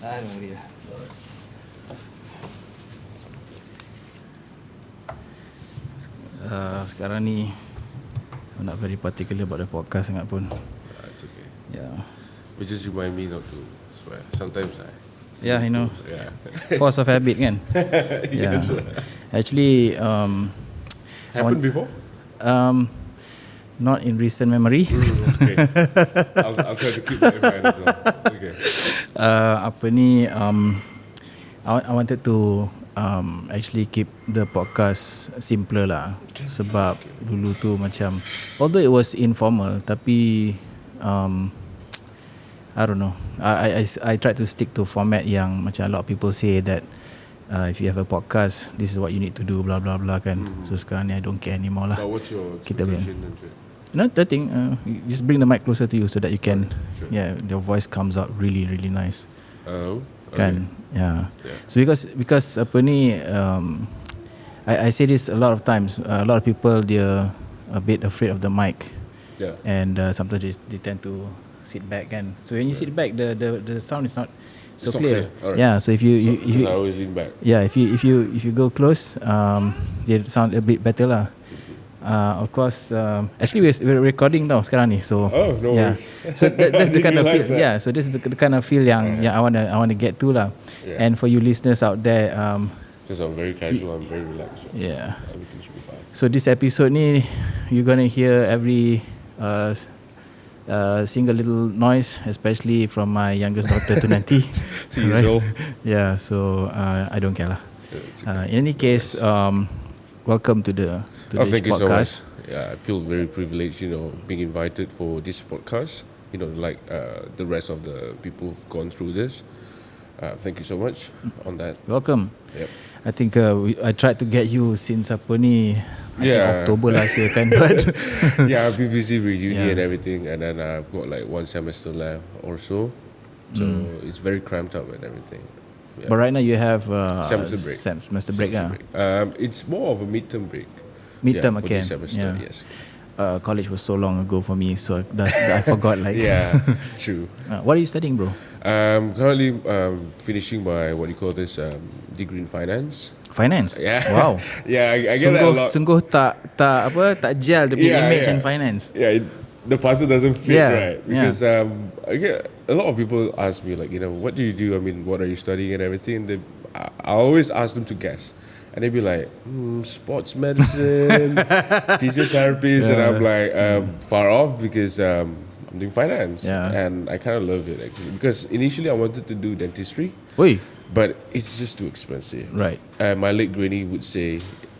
Don't worry lah. Sekarang ni I'm not very particular about the podcast sangat pun. It's okay. Yeah. But just remind me not to swear. Sometimes I. Yeah, I know. Yeah. Force of habit kan. Yeah. Yes. Actually, Happened before? not in recent memory. Okay. I'll try to keep that in mind as well. Okay. I wanted to actually keep the podcast simpler lah. Sebab dulu tu macam, although it was informal, tapi I don't know. I tried to stick to format yang macam a lot of people say that if you have a podcast, this is what you need to do, blah blah blah kan. So sekarang ni I don't care anymore lah. But what's your Kita expectation and shit? No, the thing, you just bring the mic closer to you so that you can, Sure. yeah, your voice comes out really really nice. Oh. Kan, yeah. Yeah. So because apa ni, I say this a lot of times. A lot of people they're a bit afraid of the mic, Yeah. and sometimes they tend to sit back kan. So when you sit back, the sound is not so It's not clear. clear. Alright. Yeah. So if you I always lean back. yeah, if you go close, they sound a bit better lah. Of course, actually we're recording now sekarang ni, so Oh, no yeah. worries. So that's the I kind of feel. didn't realize that. Yeah, so this is the kind of feel yang I wanna get to lah. Yeah. And for you listeners out there, Because I'm very casual, I'm very relaxed. So yeah. everything should be fine. So this episode ni, you're gonna hear every single little noise, especially from my youngest daughter to nanti. Right? Yeah. So I don't care lah. In any case, welcome to the today's Thank you so podcast. much. Yeah, I feel very privileged, being invited for this podcast. Like the rest of the people who've gone through this. Thank you so much on that. Welcome. Yep. I think I tried to get you since apa ni, I think Yeah. October last year kan, but Yeah, I've been busy with uni Yeah. and everything, and then I've got like one semester left or so. So it's very cramped up and everything. Yeah. but right now you have Semester break. semester break lah. It's more of a midterm break. Midterm, for okay. this semester, Yeah. yes. College was so long ago for me, so I forgot like. Yeah, true. What are you studying, bro? Currently finishing my what do you call this degree in finance. Finance. Yeah. Wow. Yeah, I get that a lot. Sungguh tak gel the Yeah, image yeah. and finance. Yeah, the puzzle doesn't fit Yeah, right because I get a lot of people ask me like, what do you do? I mean, what are you studying and everything? I always ask them to guess, and they'd be like, sports medicine, physiotherapist, and I'm like, far off because I'm doing finance, Yeah. and I kind of love it actually because initially I wanted to do dentistry, Oi. but it's just too expensive. Right. My late granny would say,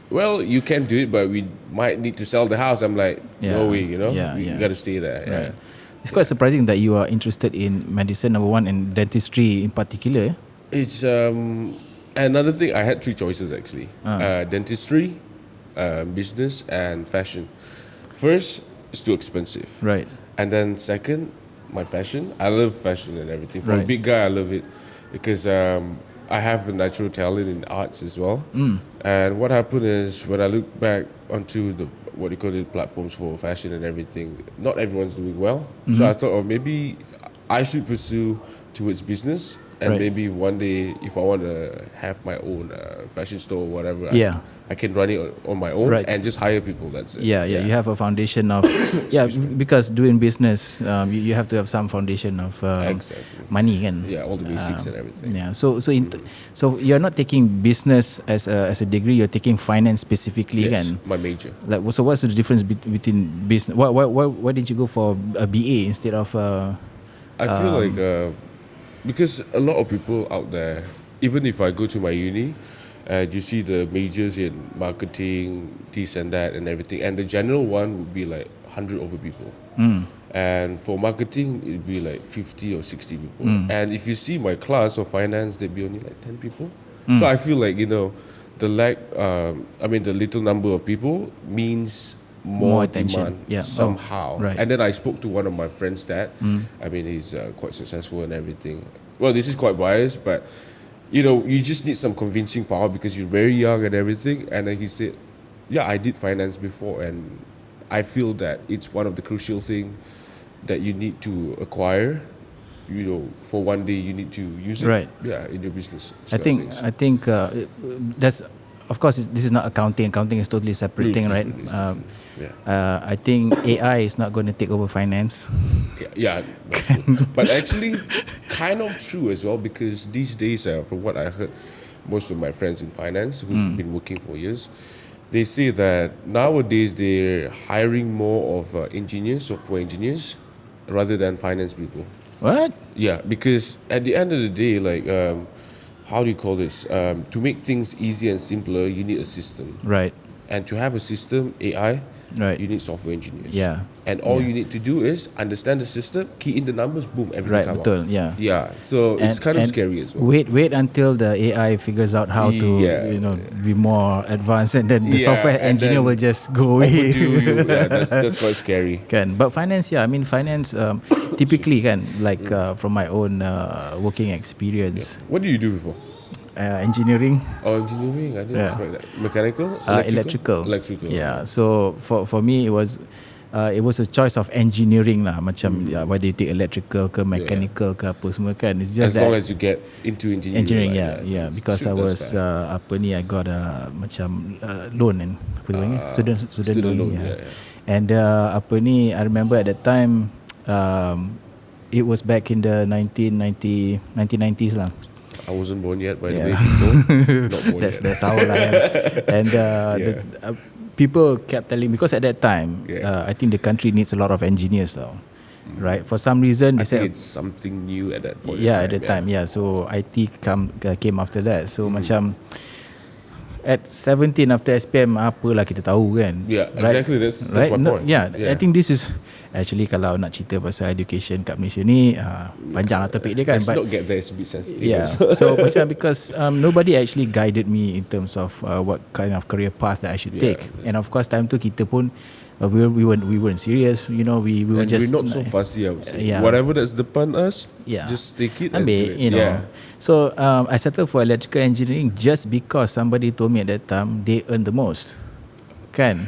well, you can do it, but we might need to sell the house. I'm like, Yeah. no way, Yeah, you yeah. got to stay there. Right. Yeah. It's quite surprising that you are interested in medicine, number one, and dentistry in particular. It's another thing. I had three choices actually: dentistry, business, and fashion. First, it's too expensive, Right. and then second, my fashion. I love fashion and everything. For a Right. big guy, I love it because I have a natural talent in arts as well. And what happened is when I look back onto the what you call it platforms for fashion and everything, not everyone's doing well. So I thought, maybe I should pursue towards business, and Right. maybe one day if I want to have my own fashion store or whatever, Yeah. I can run it on my own Right. and just hire people. That's it. Yeah, you have a foundation of because doing business, you have to have some foundation of Exactly. money kan. Yeah, all the basics and everything. Yeah. So you're not taking business as a degree. You're taking finance specifically Yes, kan. my major. Like, so what's the difference between business? Why did you go for a BA instead of I feel like because a lot of people out there, even if I go to my uni, you see the majors in marketing, this and that and everything, and the general one would be like 100 over people. And for marketing, it'd be like 50 or 60 people. And if you see my class of finance, there'd be only like 10 people. So I feel like, the the little number of people means more attention. demand Yeah. somehow. Right. And then I spoke to one of my friends' dad. He's quite successful and everything. Well, this is quite biased, but you just need some convincing power because you're very young and everything. And then he said, yeah, I did finance before, and I feel that it's one of the crucial thing that you need to acquire for one day you need to use it. Right. Yeah, in your business. I think that's, of course, this is not accounting. Accounting is totally separate thing, right? I think AI is not going to take over finance. Yeah, that's true. But actually, kind of true as well, because these days, from what I heard, most of my friends in finance who've been working for years, they say that nowadays they're hiring more of engineers, software engineers, rather than finance people. What? Yeah, because at the end of the day, like, how do you call this? To make things easier and simpler, you need a system. Right. And to have a system, AI, Right. you need software engineers. Yeah. And all you need to do is understand the system, key in the numbers, boom, everything Right, come betul, out. yeah. Yeah, so it's kind of scary as well. Wait until the AI figures out how to be more advanced, and then the software and engineer then will just go away. That's quite scary. Kan, but finance, I mean finance, typically kan, like from my own working experience, What do you do before? engineering, Engineering, I didn't expect that. Mechanical? Electrical. Yeah, so for me it was a choice of engineering lah, macam whether you take electrical ke mechanical ke apa semua kan, it's just as long as you get into engineering. Yeah, because I was I got a macam loan and student loan. And I remember at that time it was back in the 1990s lah. I wasn't born yet, by the way. Not born that's how lah. And people kept telling, because at that time I think the country needs a lot of engineers though. Right, for some reason they said it's something new at that point. At that time. So IT came after that. So macam at 17 after SPM, apalah kita tahu kan. Yeah, exactly. That's my point. I think this is actually, kalau nak cerita pasal education kat Malaysia ni, panjang lah topik dia kan. Let's not get there, it's a bit sensitive. Yeah, so macam because nobody actually guided me in terms of what kind of career path that I should take. And of course time tu kita pun we weren't serious, we were just, we're not so fussy, I would say. Whatever that's upon us, just take it and do it. So I settled for electrical engineering just because somebody told me at that time they earn the most, kan?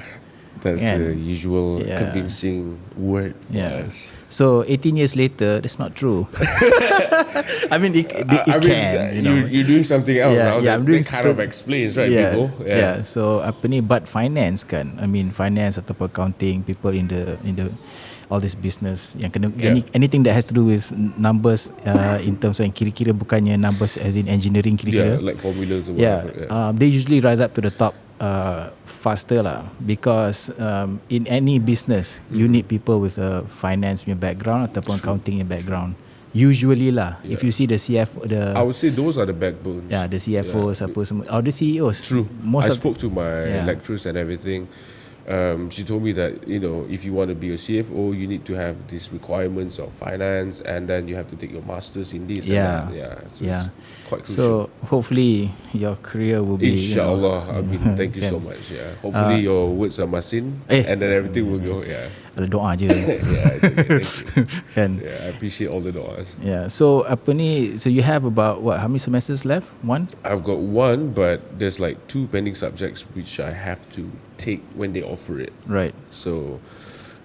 That's the usual convincing word for us. So 18 years later, that's not true. I mean, it can. You're doing something else now. I'm doing that kind of explains, right, people? So but finance kan. I mean, finance atau accounting, people in the all this business yang kena anything that has to do with numbers in terms of yang kira-kira bukannya numbers as in engineering kira-kira. Like formulas or whatever. They usually rise up to the top faster lah, because in any business you need people with a finance background ataupun accounting background usually lah. If you see the CFO, I would say those are the backbones. The CFOs apa semua, or the CEOs. True. I spoke to my lecturers and everything. She told me that if you want to be a CFO, you need to have these requirements of finance, and then you have to take your masters in this. So it's quite So crucial. hopefully your career will be. Inshallah. I mean, thank you so much. Hopefully your words are masin, and then everything will go. Ada doa je. Thank you. Kan. I appreciate all the duas. So so you have about how many semesters left? One? I've got one, but there's like 2 pending subjects which I have to take when they offer it. Right. So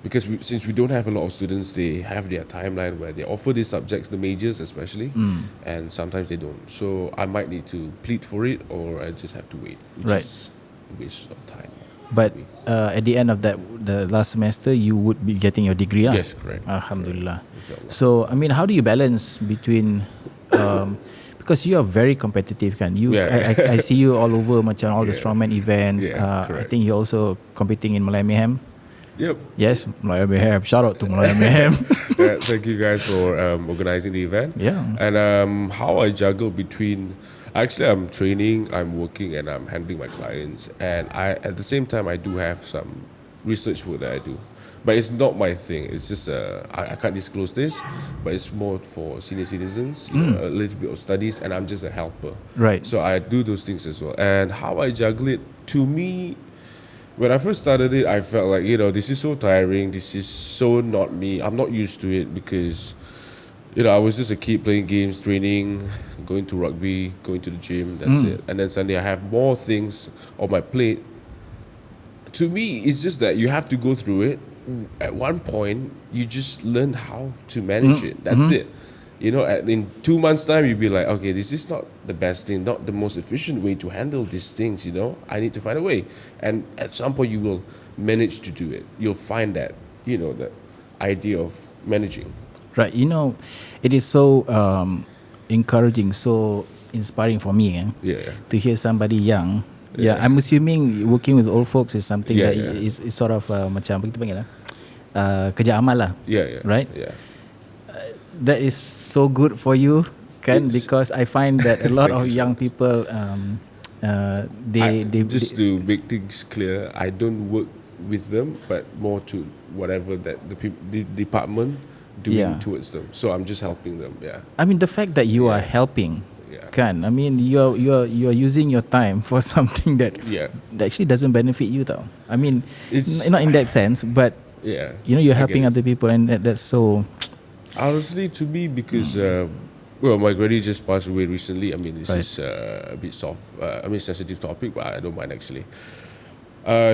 because since we don't have a lot of students, they have their timeline where they offer these subjects, the majors especially, and sometimes they don't. So I might need to plead for it, or I just have to wait, which is a waste of time. But at the end of the last semester, you would be getting your degree lah? Yes, correct. Alhamdulillah. So I mean, how do you balance between because you are very competitive kan. I see you all over macam all the Strongman events. I think you're also competing in Malaya Mayhem. Yep. Yes, Malaya Mayhem. Shout out to Malaya Mayhem. Thank you guys for organizing the event. And how I juggle between, actually I'm training, I'm working, and I'm handling my clients. And at the same time I do have some research work that I do. But it's not my thing. It's just I can't disclose this, but it's more for senior citizens, a little bit of studies, and I'm just a helper. Right. So I do those things as well. And how I juggle it, to me, when I first started it, I felt like, this is so tiring. This is so not me. I'm not used to it because, I was just a kid playing games, training, going to rugby, going to the gym. That's it. And then suddenly I have more things on my plate. To me, it's just that you have to go through it. At one point, you just learn how to manage it. That's it. in 2 months' time, you'll be like, okay, this is not the best thing, not the most efficient way to handle these things, I need to find a way. And at some point, you will manage to do it. You'll find that, the idea of managing. Right. It is so encouraging, so inspiring for me to hear somebody young. Yeah, I'm assuming working with old folks is something that is sort of macam apa kita panggil kerja amal lah. Right? Yeah. That is so good for you, kan? Because I find that a lot of young people they to make things clear, I don't work with them, but more to whatever that the department doing towards them. So I'm just helping them. Yeah. I mean, the fact that you are helping, kan? I mean, you're using your time for something that actually doesn't benefit you, tau. I mean, it's not in that sense, but you're helping other people, and that's so. Honestly, to me, because my granny just passed away recently. I mean, this is a bit soft. Sensitive topic, but I don't mind actually.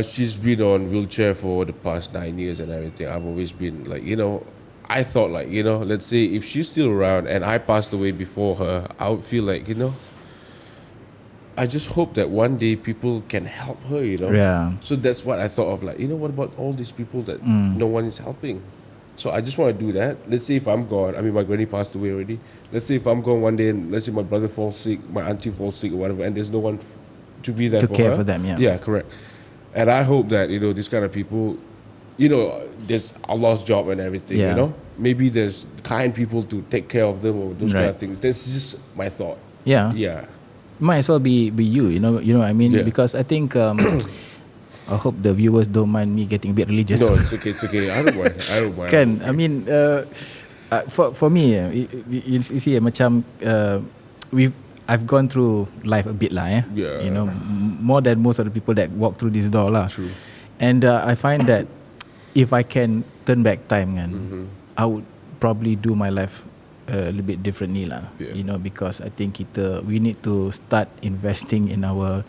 She's been on wheelchair for the past 9 years and everything. I've always been like, I thought like, let's say if she's still around and I passed away before her, I would feel like, I just hope that one day people can help her, Yeah. So that's what I thought of, like, what about all these people that no one is helping? So I just want to do that. Let's say if I'm gone, I mean, my granny passed away already. Let's say if I'm gone one day and let's say my brother falls sick, my auntie falls sick or whatever, and there's no one to be there to for care her. for them, Yeah, correct. And I hope that, these kind of people, there's Allah's job and everything, Maybe there's kind people to take care of them or those kind of things. That's just my thought. Yeah. Yeah. Might as well be you, you know what I mean? Yeah. Because I think I hope the viewers don't mind me getting a bit religious. No, it's okay. I don't mind. Kan, I mean, for me, you see, macam I've gone through life a bit lah, Yeah. more than most of the people that walk through this door lah. True. And I find that if I can turn back time, I would probably do my life a little bit differently lah. Because I think we need to start investing in our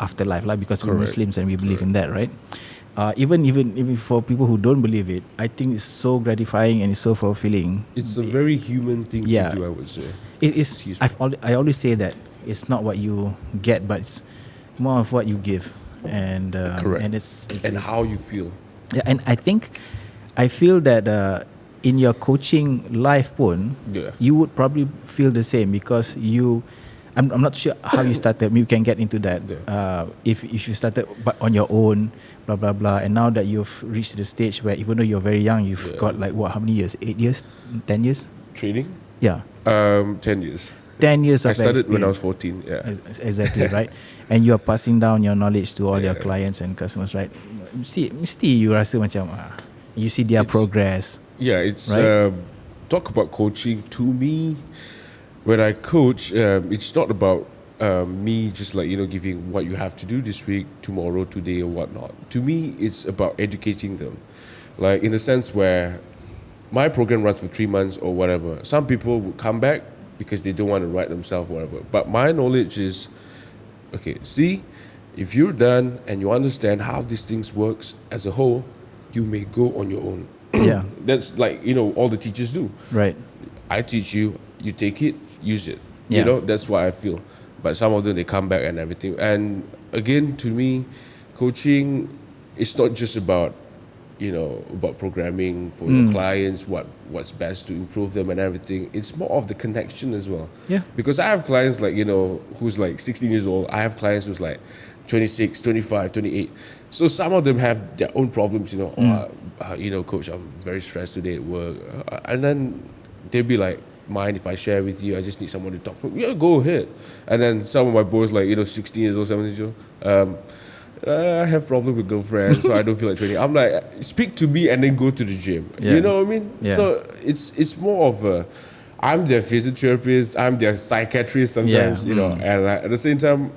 afterlife lah, because we're Muslims and we believe in that, right? Even for people who don't believe it, I think it's so gratifying and it's so fulfilling. It's a very human thing to do, I would say. I always say that it's not what you get, but it's more of what you give, and it's and how you feel. Yeah, and I feel that in your coaching life pun, you would probably feel the same, because I'm not sure how you started. You can get into that. If you started on your own, blah blah blah, and now that you've reached the stage where even though you're very young, you've got like how many years? 8 years, 10 years? Training? Yeah. 10 years. 10 years of I started experience. when I was 14. Yeah. Exactly, right. And you are passing down your knowledge to all your clients and customers, right? Mesti you rasa macam you see their progress. Yeah, it's right? Talk about coaching. To me, when I coach, it's not about me just like giving what you have to do this week, tomorrow, today, or whatnot. To me, it's about educating them, like in the sense where my program runs for 3 months or whatever. Some people will come back because they don't want to write themselves or whatever. But my knowledge is, okay, see, if you're done and you understand how these things works as a whole, you may go on your own. Yeah, that's like all the teachers do. Right. I teach you, you take it, use it. Yeah. That's what I feel. But some of them, they come back and everything. And again, to me, coaching is not just about about programming for your clients, what's best to improve them and everything. It's more of the connection as well. Yeah. Because I have clients like, who's like 16 years old. I have clients who's like 26, 25, 28. So some of them have their own problems, coach, I'm very stressed today at work. And then they'll be like, mind if I share with you? I just need someone to talk to. Yeah, go ahead. And then some of my boys like, 16 years old, 17 years old, I have problem with girlfriends, so I don't feel like training. I'm like, speak to me and then go to the gym. Yeah. You know what I mean? Yeah. So it's more of I'm their physiotherapist, I'm their psychiatrist sometimes, and at the same time,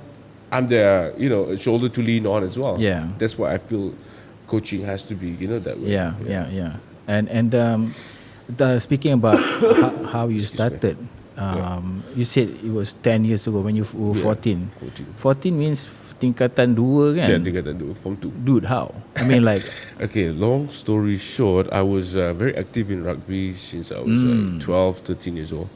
I'm their, shoulder to lean on as well. Yeah. That's what I feel coaching has to be, that way. Yeah. And speaking about how you started, You said it was 10 years ago when you were 14. 14 means tingkatan 2 kan? Yeah, tingkatan 2, Form 2. Dude, how? I mean like... Okay, long story short, I was very active in rugby since I was like 12, 13 years old.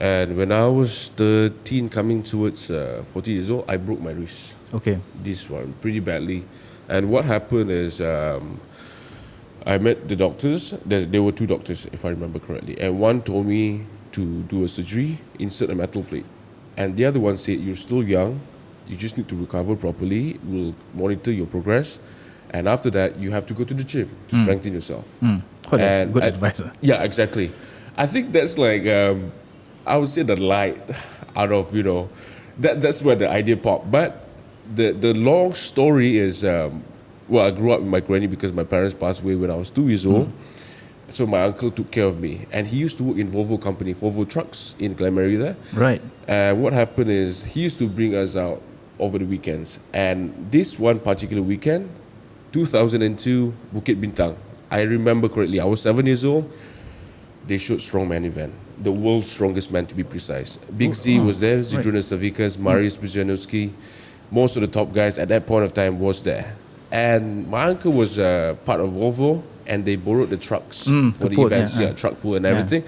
And when I was 13, coming towards 14 years old, I broke my wrist. Okay. This one, pretty badly. And what happened is I met the doctors. There were 2 doctors, if I remember correctly. And one told me to do a surgery, insert a metal plate. And the other one said, you're still young, you just need to recover properly, we'll monitor your progress. And after that, you have to go to the gym to strengthen yourself. Oh, that's good advice. Yeah, exactly. I think that's like, I would say the light out of, that's where the idea popped. But the long story is, I grew up with my granny because my parents passed away when I was 2 years old. So my uncle took care of me. And he used to work in Volvo trucks in Glenmarie there. Right. What happened is he used to bring us out over the weekends. And this one particular weekend, 2002, Bukit Bintang. I remember correctly, I was 7 years old. They showed Strongman event, the world's strongest man to be precise. Big Z was there, Zydrunas Savikas, Marius Buzianowski. Most of the top guys at that point of time was there. And my uncle was part of Volvo, and they borrowed the trucks for the events, truck pool and everything.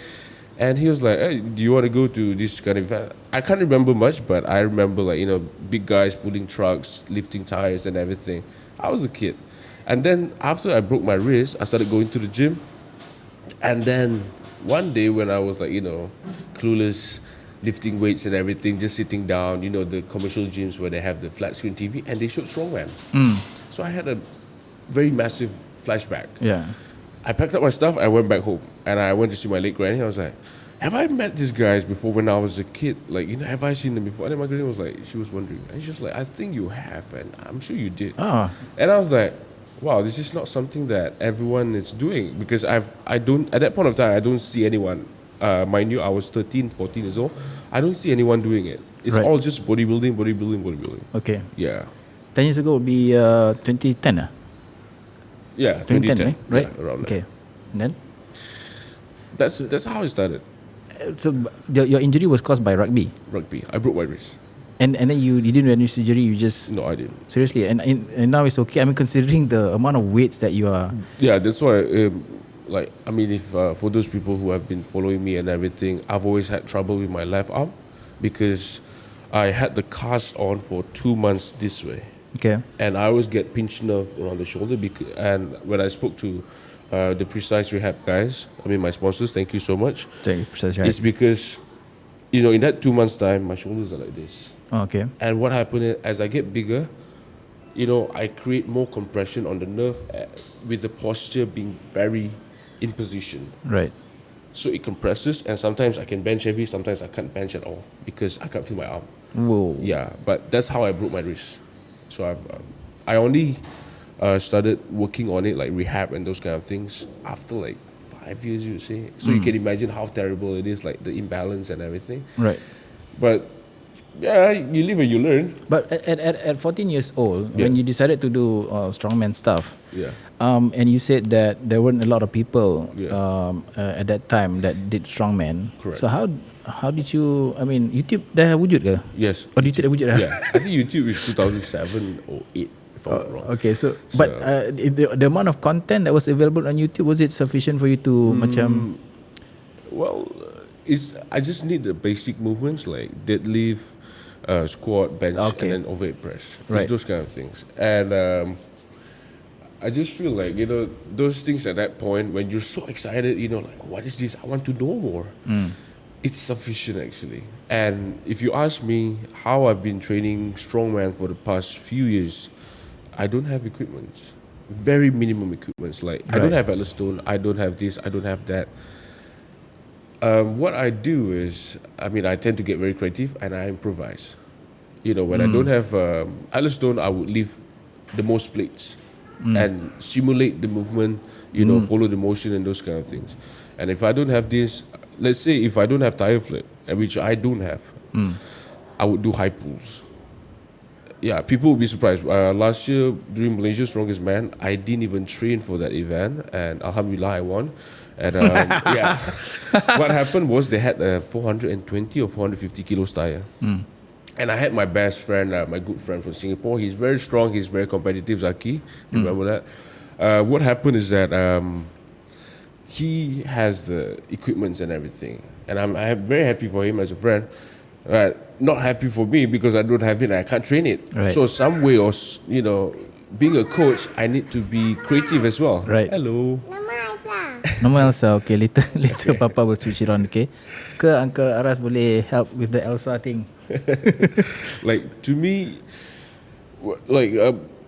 And he was like, hey, do you want to go to this kind of event? I can't remember much, but I remember big guys pulling trucks, lifting tires and everything. I was a kid. And then after I broke my wrist, I started going to the gym. And then one day when I was clueless, lifting weights and everything, just sitting down, the commercial gyms where they have the flat screen TV, and they showed Strongman. So I had a very massive flashback. Yeah. I packed up my stuff, I went back home, and I went to see my late granny. I was like, have I met these guys before when I was a kid? Have I seen them before? And then my granny was like, she was wondering. And she was like, I think you have, and I'm sure you did. And I was like, wow, this is not something that everyone is doing, because I don't, at that point of time, I don't see anyone. Mind you, I was 13, 14 years old. I don't see anyone doing it. It's all just bodybuilding. Okay. Yeah. 10 years ago would be 2010. Yeah, 2010, right? Yeah, around okay. And then? That's how it started. So your injury was caused by rugby? Rugby. I broke my wrist. And then you didn't do any surgery, you just... No, I didn't. Seriously? And now it's okay? I mean, considering the amount of weights that you are... Yeah, that's why... if for those people who have been following me and everything, I've always had trouble with my left arm because I had the cast on for 2 months this way. Okay. And I always get pinched nerve around the shoulder. And when I spoke to the Precise Rehab guys, my sponsors, thank you so much. Thank you, Precise Rehab. It's because, in that 2 months' time, my shoulders are like this. Oh, okay. And what happened is, as I get bigger, I create more compression on the nerve with the posture being very in position. Right. So it compresses, and sometimes I can bench heavy, sometimes I can't bench at all because I can't feel my arm. Whoa. Yeah, but that's how I broke my wrist. So I only started working on it, like rehab and those kind of things, after 5 years, you would say. So you can imagine how terrible it is, like the imbalance and everything. Right. But yeah, you live and you learn. But at 14 years old, when you decided to do strongman stuff, and you said that there weren't a lot of people at that time that did strongman. Correct. So how did you? I mean, YouTube dah wujud ke? Yes. Oh, YouTube dah wujud dah. Yeah, I think YouTube is 2007 or 8. If I'm not wrong. Okay, but the amount of content that was available on YouTube, was it sufficient for you to macam? Well, I just need the basic movements like deadlift, squat, bench, and then overhead press. Right. Those kind of things. And I just feel like, those things at that point when you're so excited, what is this? I want to know more. It's sufficient actually. And if you ask me how I've been training strongman for the past few years, I don't have equipment. Very minimum equipment. I don't have Atlas Stone, I don't have this, I don't have that. What I do is, I tend to get very creative and I improvise. When I don't have Atlas Stone, I would leave the most plates and simulate the movement, follow the motion and those kind of things. And if I don't have this, let's say if I don't have tire flip, which I don't have, I would do high pulls. Yeah, people will be surprised. Last year during Malaysia's Strongest Man, I didn't even train for that event, and Alhamdulillah I won. And yeah, what happened was they had a 420 or 450 kilos tire. And I had my best friend, my good friend from Singapore. He's very strong. He's very competitive, Zaki. You remember that? What happened is that he has the equipments and everything. And I'm very happy for him as a friend. Not happy for me because I don't have it and I can't train it. Right. So some way or, being a coach, I need to be creative as well. Right. Hello. Nama Elsa. Okay, later Papa will switch it on, okay? Ke Uncle Aras boleh help with the Elsa thing? Like, to me,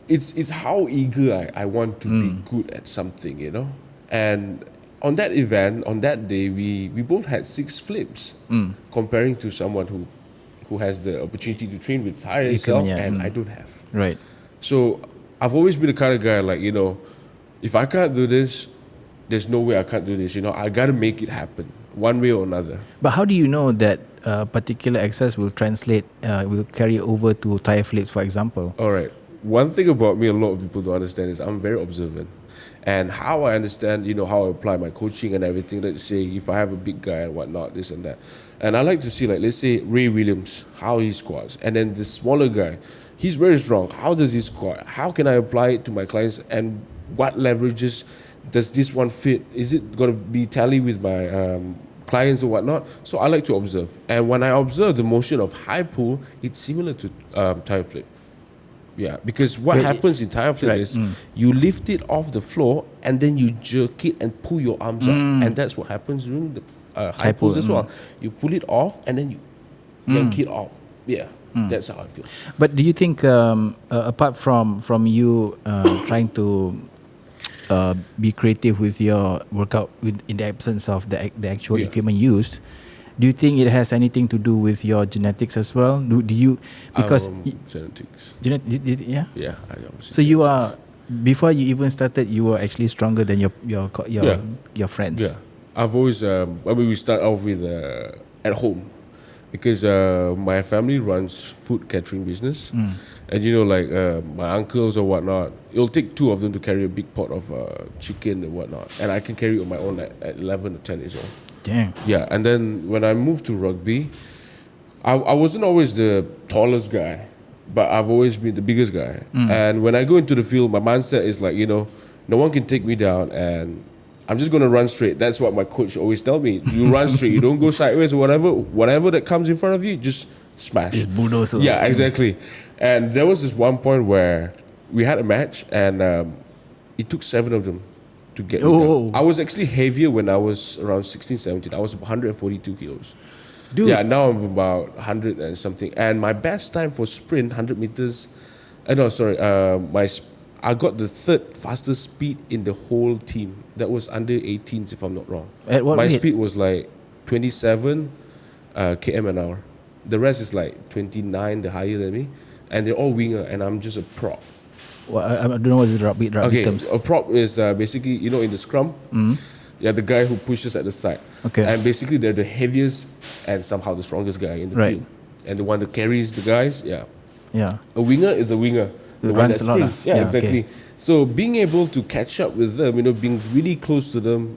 it's how eager I want to be good at something, And on that event, on that day, we both had 6 flips, comparing to someone who has the opportunity to train with tire itself, and I don't have. Right. So I've always been the kind of guy like, if I can't do this, there's no way I can't do this. I gotta make it happen one way or another. But how do you know that particular exercise will translate, will carry over to tire flips, for example? All right. One thing about me, a lot of people don't understand is I'm very observant. And how I understand, how I apply my coaching and everything. Let's say if I have a big guy and whatnot, this and that. And I like to see, let's say Ray Williams, how he squats. And then the smaller guy, he's very strong. How does he squat? How can I apply it to my clients? And what leverages does this one fit? Is it going to be tally with my clients or whatnot? So I like to observe. And when I observe the motion of high pull, it's similar to tire flip. Yeah, because what happens in tire flip is you lift it off the floor and then you jerk it and pull your arms up. And that's what happens during the high pulls as well. You pull it off and then you yank it off. Yeah, that's how I feel. But do you think, apart from you trying to be creative with your workout in the absence of the actual equipment used, do you think it has anything to do with your genetics as well? Do you, because genetics. Yeah. Yeah, I obviously. So you are, before you even started, you were actually stronger than your friends. Yeah, I've always. We start off with at home, because my family runs food catering business, and my uncles or whatnot. It'll take 2 of them to carry a big pot of chicken and whatnot, and I can carry it on my own at 11 or 10 years old. Damn. Yeah, and then when I moved to rugby, I wasn't always the tallest guy, but I've always been the biggest guy. And when I go into the field, my mindset is like, no one can take me down, and I'm just going to run straight. That's what my coach always tell me. You run straight. You don't go sideways or whatever that comes in front of you, just smash. Just bulldoze. Yeah, exactly. And there was this one point where we had a match, and it took 7 of them to get me down. I was actually heavier when I was around 16, 17. I was 142 kilos. Dude. Yeah, now I'm about 100 and something. And my best time for sprint, 100 meters, I got the 3rd fastest speed in the whole team. That was under 18s, if I'm not wrong. At what my rate? speed was like 27 km an hour. The rest is like 29, the higher than me. And they're all winger, and I'm just a prop. Well, I don't know what the rugby terms. A prop is basically, in the scrum, the guy who pushes at the side. Okay. And basically they're the heaviest and somehow the strongest guy in the field. And the one that carries the guys, Yeah. A winger is a winger. The one that runs a lot. sprints. Yeah, exactly. Okay. So being able to catch up with them, being really close to them,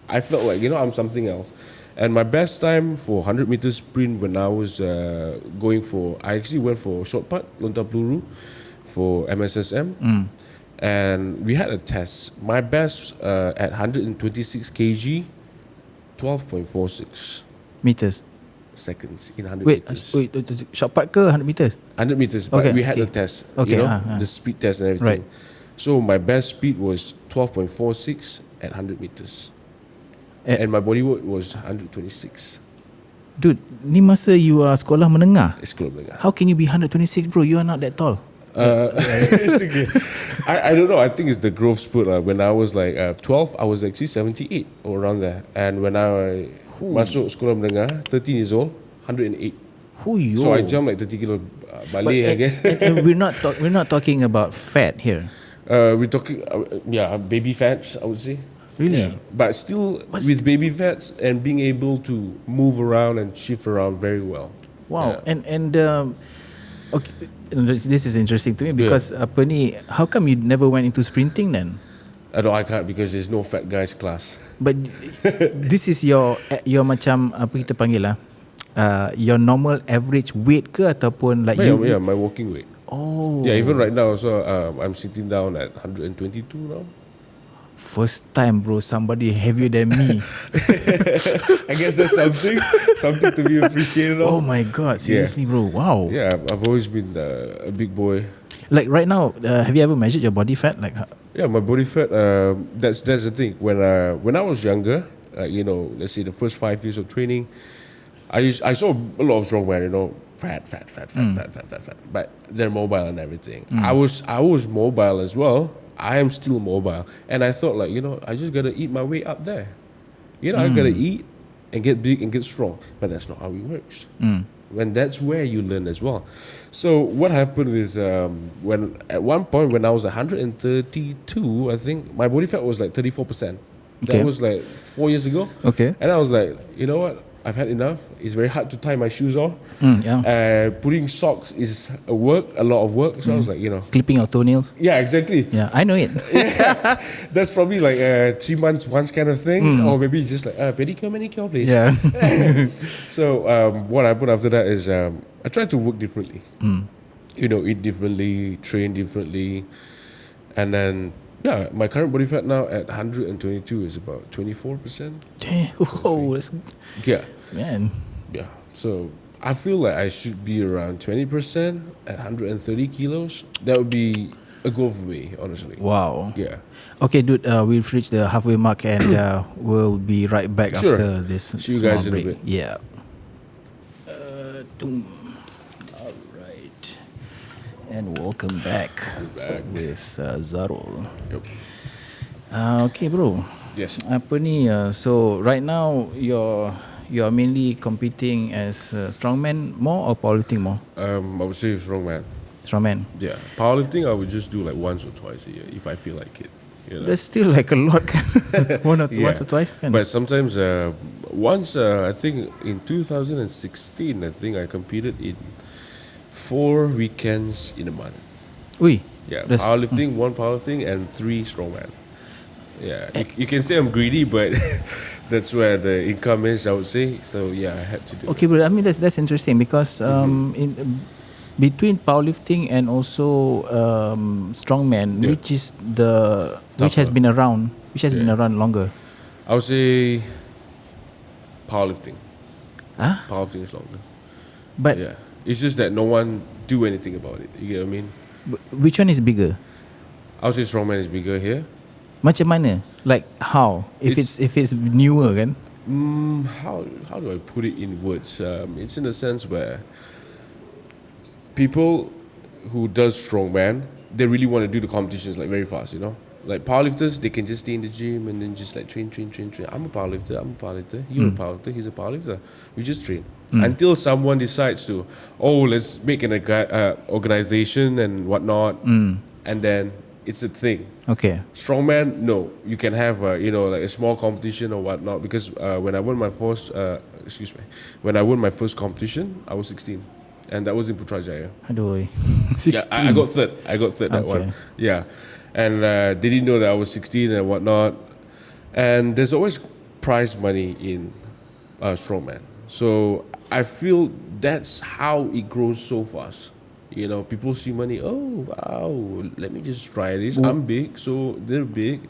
I felt like, I'm something else. And my best time for 100 meters sprint when I was I actually went for short putt, lontar peluru, for MSSM. And we had a test. My best at 126 kg, 12.46 meters. Seconds in 100 meters. Wait, short putt ke 100 meters? 100 meters, but we had the test. The speed test and everything. Right. So my best speed was 12.46 at 100 meters. And my body weight was 126. Dude, ni masa you are sekolah menengah? Sekolah menengah. How can you be 126, bro? You are not that tall. It's okay. I don't know. I think it's the growth spurt. When I was like 12, I was actually 78 or around there. And when I masuk sekolah menengah, 13 years old, 108. So I jumped like 30 kilo balik, I guess. And we're not talking about fat here. We're talking, baby fats, I would say. Really? Yeah. But still, with baby fats and being able to move around and shift around very well. Wow. Yeah. Okay, this is interesting to me because how come you never went into sprinting then? No, I can't because there's no fat guys class. But this is your macam apa kita panggil lah, your normal average weight ke ataupun like Yeah, my walking weight. Oh. Yeah, even right now also, I'm sitting down at 122 now. First time, bro, somebody heavier than me. I guess that's something to be appreciated of. Oh my god, seriously, bro, wow. Yeah, I've always been a big boy. Like right now, have you ever measured your body fat? Like, yeah, my body fat. That's the thing. When I was younger, let's say the first 5 years of training, I saw a lot of strongman. Fat. But they're mobile and everything. I was mobile as well. I am still mobile, and I thought like I just gotta eat my way up there. I gotta eat and get big and get strong. But that's not how it works. When that's where you learn as well. So what happened is when at one point when I was 132, I think my body fat was like 34%. That was like 4 years ago. Okay. And I was like, you know what? I've had enough. It's very hard to tie my shoes off. Putting socks is a lot of work. So I was like, clipping our toenails. Yeah, exactly. Yeah, I know it. Yeah, that's probably like 3 months once kind of thing. Or maybe just like pedicure, manicure, please. Yeah. So what happened after that is I tried to work differently. Eat differently, train differently, and then my current body fat now at 122 is about 24%. Damn. Oh, that's, yeah, man. Yeah. So I feel like I should be around 20% at 130 kilos. That would be a goal for me, honestly. Wow. Yeah. Okay, dude. We've reached the halfway mark, and we'll be right back after this. See you guys in a bit. Yeah. All right. And welcome back with Zarol. Yep. Okay, bro. Yes. Apa ni? So right now you're mainly competing as strongman more or powerlifting more? I would say strongman. Strongman. Yeah. Powerlifting I would just do like once or twice a year if I feel like it. That's still like a lot. Once or twice. But sometimes once I think in 2016 I think I competed in 4 weekends in a month. Ui. Yeah. Powerlifting, 1 powerlifting and 3 strongman. Yeah, you can say I'm greedy, but that's where the income is, I would say. So yeah, I had to do. Okay, but I mean that's interesting because in between powerlifting and also strongman, which has been around longer? I would say powerlifting. Huh? Powerlifting is longer. But yeah, it's just that no one do anything about it. You get what I mean? Which one is bigger? I would say strongman is bigger here. Macam mana? Like how? If it's newer kan? How do I put it in words? It's in the sense where people who does strongman, they really want to do the competitions like very fast, Like powerlifters, they can just stay in the gym and then just like train. I'm a powerlifter. You're a powerlifter. He's a powerlifter. We just train until someone decides to, let's make an organization and whatnot, and then it's a thing. Okay. Strongman, no. You can have like a small competition or whatnot because when I won my first competition, I was 16, and that was in Putrajaya. Aduh, 16. Yeah, I got third that one. Yeah, and they didn't know that I was 16 and whatnot. And there's always prize money in strongman, so I feel that's how it grows so fast. People see money. Oh wow, let me just try this. I'm big, so they're big.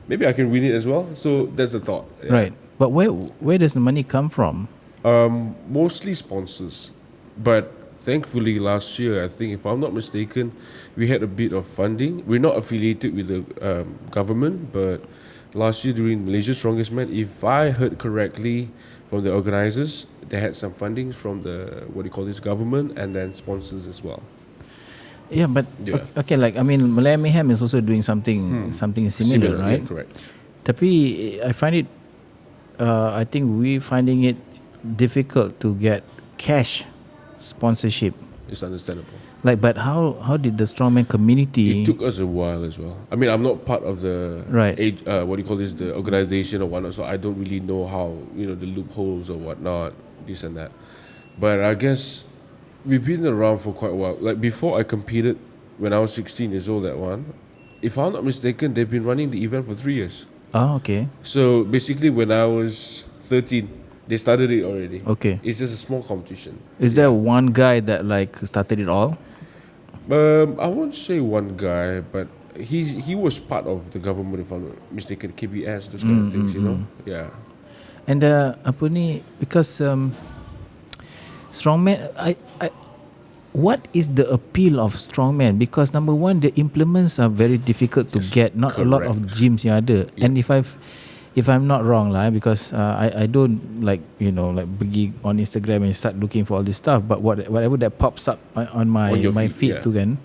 Maybe I can win it as well. So that's the thought. Yeah. Right, but where does the money come from? Mostly sponsors, but thankfully last year, I think if I'm not mistaken, we had a bit of funding. We're not affiliated with the government, but last year during Malaysia's Strongest Man, if I heard correctly from the organizers, they had some fundings from the government and then sponsors as well. Yeah, but okay, like I mean, Malaya Mayhem is also doing something similar, right? Yeah, correct. Tapi I find it, I think we finding it difficult to get cash sponsorship. It's understandable. Like, but how did the strongman community? It took us a while as well. I mean, I'm not part of the the organization or whatnot, so I don't really know how the loopholes or whatnot, this and that. But I guess we've been around for quite a while. Like before I competed, when I was 16 years old, that one, if I'm not mistaken, they've been running the event for 3 years. Oh, okay. So basically, when I was 13, they started it already. Okay. It's just a small competition. Is there one guy that like started it all? I won't say one guy, but he was part of the government, if I'm not mistaken, KBS, those kind of things, you know? Yeah. And apa ni, because Strongman, what is the appeal of Strongman? Because number one, the implements are very difficult to get. Not a lot of gyms yang ada. And if I'm not wrong lah, because I don't like pergi on Instagram and start looking for all this stuff. But whatever that pops up on my feed tu kan,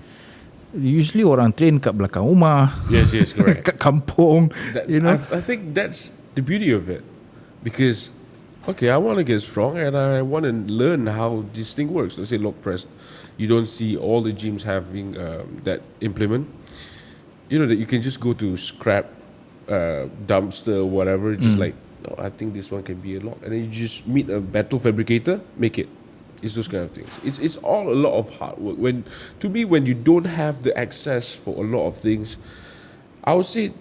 usually orang train kat belakang rumah. Yes, correct. Kat kampung. I think that's the beauty of it, because okay, I want to get strong and I want to learn how this thing works. Let's say log press. You don't see all the gyms having that implement. You know that you can just go to scrap dumpster, whatever, just like, oh, I think this one can be a lock, and then you just meet a metal fabricator, make it. It's those kind of things. It's all a lot of hard work. When you don't have the access for a lot of things, I would say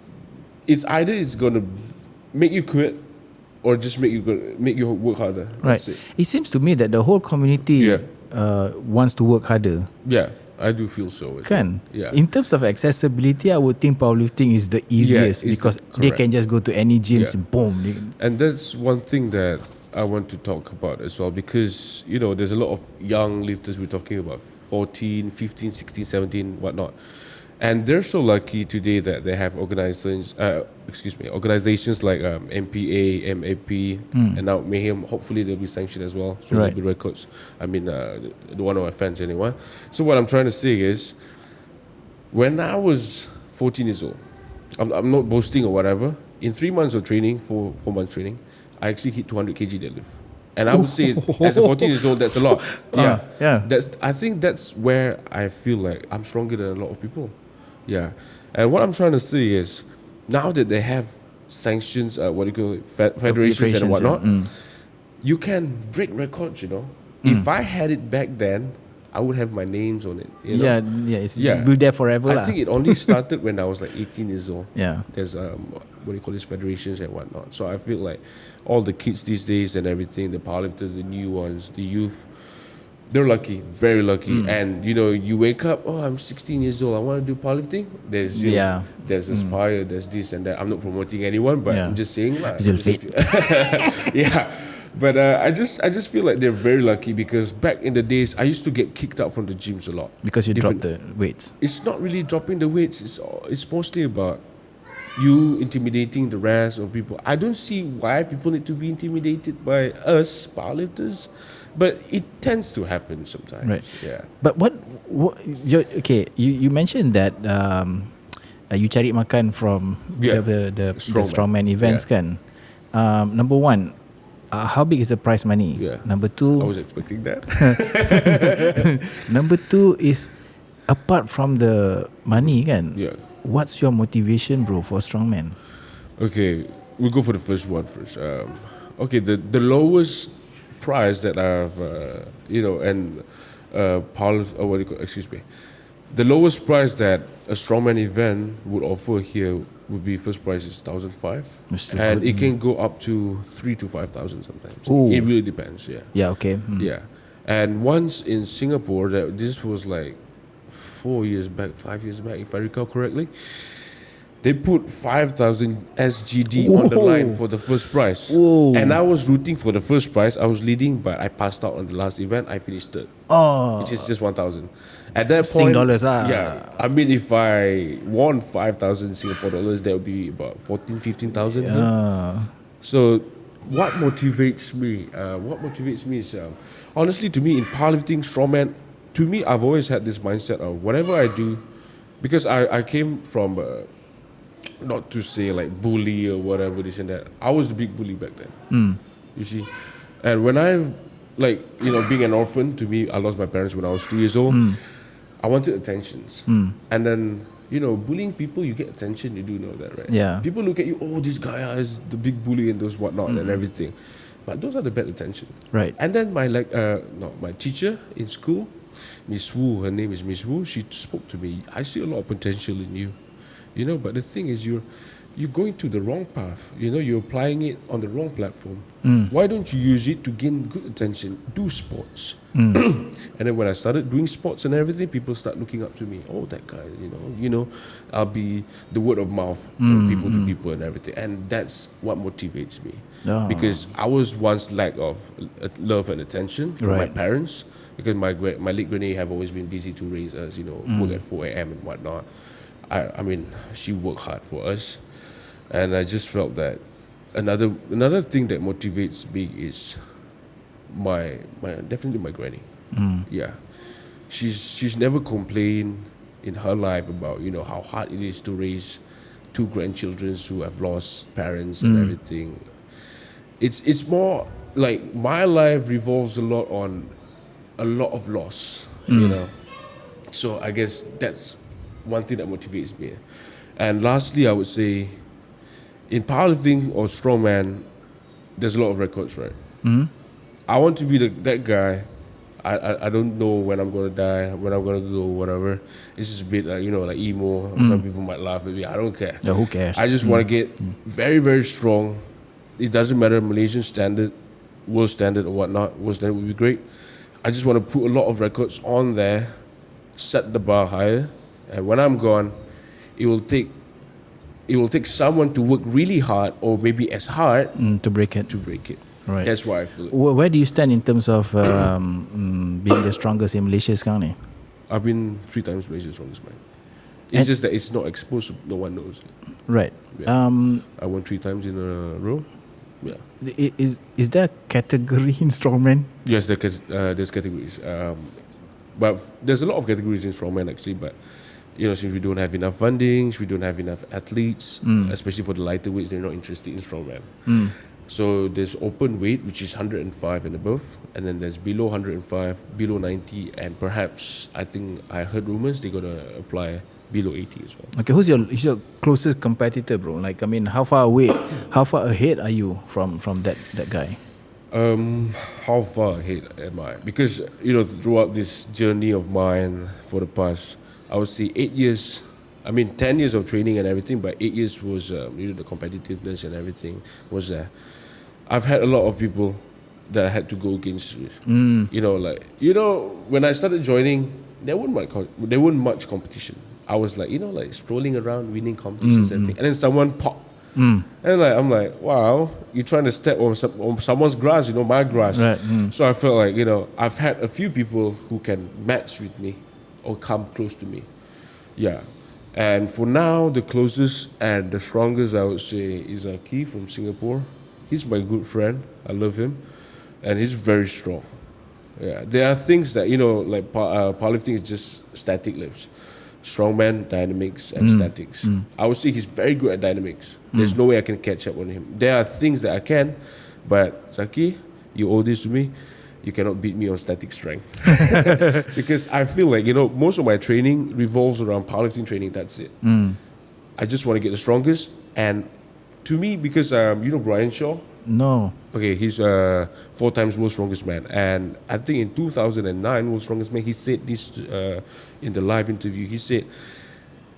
it's gonna make you quit or just make you work harder. Right. It seems to me that the whole community wants to work harder. Yeah, I do feel so. Kan? Yeah. In terms of accessibility, I would think powerlifting is the easiest because they can just go to any gyms and boom. And that's one thing that I want to talk about as well, because there's a lot of young lifters. We're talking about 14, 15, 16, 17, whatnot. And they're so lucky today that they have organizations like MPA, MAP, and now Mayhem. Hopefully they'll be sanctioned as well, so there'll be records. I mean, the one of my fans anyway. So what I'm trying to say is, when I was 14 years old, I'm not boasting or whatever. In 3 months of training, 4 months training, I actually hit 200 kg deadlift. And I would say, as a 14 years old, that's a lot. Yeah. I think that's where I feel like I'm stronger than a lot of people. Yeah. And what I'm trying to say is, now that they have sanctions, federations and whatnot, you can break records, If I had it back then, I would have my names on it. It's be there forever. I think it only started when I was like 18 years old. Yeah. There's federations and whatnot. So I feel like all the kids these days and everything, the powerlifters, the new ones, the youth, they're lucky, very lucky. And you wake up, oh, I'm 16 years old, I want to do powerlifting. There's there's Aspire, there's this and that. I'm not promoting anyone, but I'm just saying Zealfit. Yeah. But I just feel like they're very lucky, because back in the days I used to get kicked out from the gyms a lot because you dropped the weights. It's not really dropping the weights. It's mostly about you intimidating the rest of people. I don't see why people need to be intimidated by us powerlifters, but it tends to happen sometimes. Right. Yeah. But you mentioned that you cari makan from the Strongman events, kan? Number one, how big is the prize money? Yeah. Number two, I was expecting that. Number two is, apart from the money, kan? Yeah. What's your motivation, bro, for Strongman? Okay, we'll go for the first one first. The lowest prize that I've the lowest price that a Strongman event would offer here would be, first price is 1,500, and it can go up to 3,000 to 5,000 sometimes. Ooh. It really depends. Yeah. Okay. Yeah. And once in Singapore, this was like 5 years back, if I recall correctly, they put 5,000 SGD on the line for the first prize. Whoa. And I was rooting for the first prize. I was leading, but I passed out on the last event. I finished third, which is just 1,000. At that point, $6. Yeah, I mean, if I won 5,000 Singapore dollars, that would be about 14,000, 15,000. So what motivates me? Is honestly, to me, in powerlifting, Strongman, to me, I've always had this mindset of whatever I do, because I came from not to say like bully or whatever, this and that. I was the big bully back then. You see, and when I being an orphan, to me, I lost my parents when I was 2 years old. I wanted attentions, and then bullying people, you get attention. You do know that, right? Yeah. People look at you. Oh, this guy is the big bully and those whatnot and everything, but those are the bad attention. Right. And then my teacher in school, Miss Wu, her name is Miss Wu. She spoke to me. I see a lot of potential in you. But the thing is, you're going to the wrong path. You're applying it on the wrong platform. Why don't you use it to gain good attention? Do sports. And then when I started doing sports and everything, people start looking up to me. Oh, that guy, I'll be the word of mouth from people to people and everything. And that's what motivates me. Because I was once lack of love and attention from my parents. Because my late granny have always been busy to raise us, work at 4 a.m. and whatnot. I mean, she worked hard for us. And I just felt that another thing that motivates me is definitely my granny. Yeah, she's never complained in her life about how hard it is to raise 2 grandchildren who have lost parents and everything. It's more like my life revolves a lot on a lot of loss. So I guess that's one thing that motivates me. And lastly, I would say, in powerlifting or strongman, there's a lot of records, right? I want to be that guy. I don't know when I'm gonna die, when I'm gonna go, whatever. It's just a bit like like emo. Some people might laugh at me. I don't care. Yeah, who cares? I just want to get very, very strong. It doesn't matter Malaysian standard, world standard or whatnot. World standard would be great. I just want to put a lot of records on there, set the bar higher, and when I'm gone, it will take someone to work really hard or maybe as hard to break it. Right. That's why I feel it. Where do you stand in terms of being the strongest in Malaysia sekarang ni? I've been 3 times Malaysia's strongest man. It's just that it's not exposed, so no one knows. Right. Yeah. I won 3 times in a row. Yeah. Is there a category in strongman? Yes, there's categories. But there's a lot of categories in strongman actually. But since we don't have enough funding, we don't have enough athletes, especially for the lighter weights, they're not interested in strongman. So there's open weight, which is 105 and above, and then there's below 105, below 90, and perhaps I think I heard rumors they're gonna apply below 80 as well. Okay, who's your closest competitor, bro? Like, I mean, how far ahead are you from that guy? How far ahead am I? Because throughout this journey of mine for the past, I would say 8 years. I mean, 10 years of training and everything, but 8 years was the competitiveness and everything was there. I've had a lot of people that I had to go against. When I started joining, there wasn't much competition. I was like, strolling around, winning competitions and everything, and then someone popped. And I'm like, wow, you're trying to step on someone's grass, my grass. Right. So I felt like, I've had a few people who can match with me or come close to me. Yeah. And for now, the closest and the strongest, I would say, is Keith from Singapore. He's my good friend. I love him. And he's very strong. Yeah. There are things that, like powerlifting is just static lifts. Strongman, dynamics, and statics. I would say he's very good at dynamics. There's no way I can catch up on him. There are things that I can, but Zaki, you owe this to me. You cannot beat me on static strength. Because I feel like, most of my training revolves around powerlifting training. That's it. I just want to get the strongest. And to me, because, Brian Shaw? No. Okay, he's 4 times world's strongest man. And I think in 2009, world's strongest man, he said this in the live interview. He said,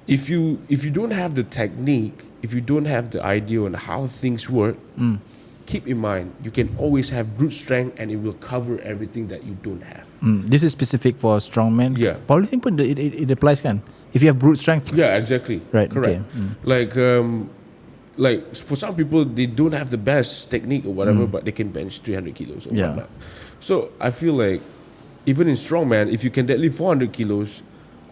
if you don't have the technique, if you don't have the idea on how things work, keep in mind, you can always have brute strength and it will cover everything that you don't have. This is specific for strongman. Yeah. Powerlifting pun it applies kan? If you have brute strength. Yeah, exactly. Right. Correct. Okay. Like for some people, they don't have the best technique or whatever, but they can bench 300 kilos or whatnot. So I feel like even in strongman, if you can deadlift 400 kilos,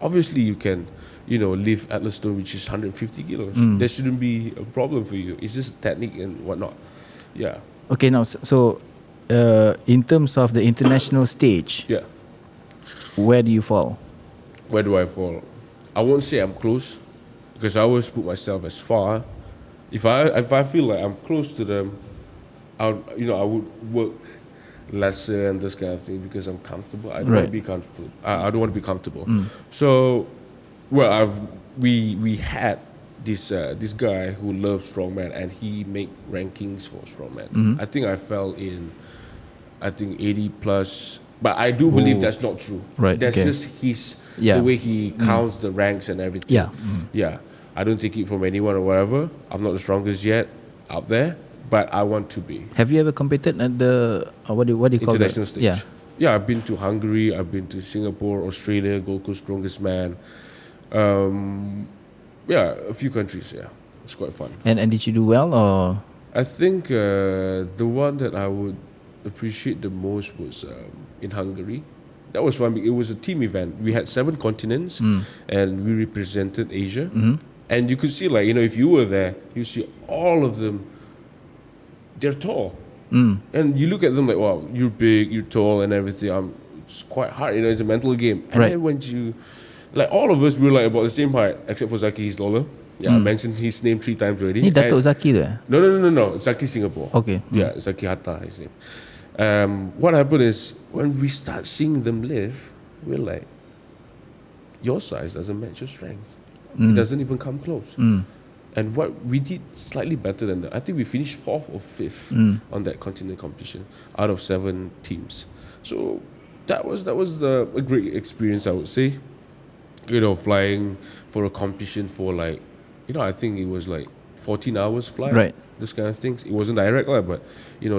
obviously you can, lift Atlas stone, which is 150 kilos. There shouldn't be a problem for you. It's just technique and whatnot. Yeah. Okay, now, so in terms of the international stage, where do you fall? Where do I fall? I won't say I'm close, because I always put myself as far. If I feel like I'm close to them, I would work lesser and this kind of thing because I'm comfortable. I don't want to be comfortable. I don't want to be comfortable. So, we had this guy who loves strongman and he make rankings for strongman. I think I fell in 80 plus, but I do believe that's not true. Right. That's just the way he counts the ranks and everything. Yeah. Yeah. I don't take it from anyone or whatever. I'm not the strongest yet out there, but I want to be. Have you ever competed at the what do you call International that? stage? Yeah, I've been to Hungary, I've been to Singapore, Australia, Gold Coast Strongest Man. A few countries. Yeah, it's quite fun. And did you do well or? I think the one that I would appreciate the most was in Hungary. That was fun. It was a team event. We had 7 continents, and we represented Asia. And you could see, like, if you were there, you see all of them. They're tall, and you look at them like, wow, you're big, you're tall, and everything. It's quite hard. It's a mental game. And then when you, like, all of us, we were like about the same height, except for Zaki. He's taller. Yeah, I mentioned his name 3 times already. Ni Datuk Zaki there? No. Zaki Singapore. Okay. Yeah, Zaki Hatta, his name. What happened is when we start seeing them live, we're like, your size doesn't match your strength. It doesn't even come close. And what we did slightly better than that. I think we finished 4th or 5th on that continent competition out of 7 teams. So that was a great experience, I would say. Flying for a competition for like, I think it was like 14 hours flight. Right. Those kind of things. It wasn't direct, but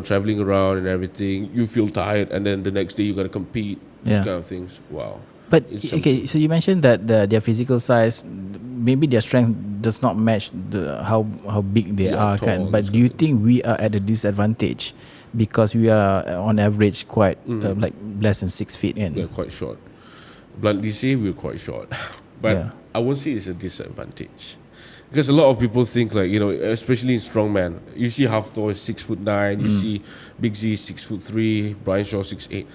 traveling around and everything, you feel tired, and then the next day you got to compete. Those kind of things. Wow. But okay, so you mentioned that their physical size, maybe their strength does not match how big they are, tall, but do you think we are at a disadvantage because we are on average quite like less than 6 feet in? We're quite short. Bluntly say, we're quite short. But I won't say it's a disadvantage. Because a lot of people think, like, especially in Strongman, you see Haftor is 6'9", you see Big Z 6'3", Brian Shaw 6'8".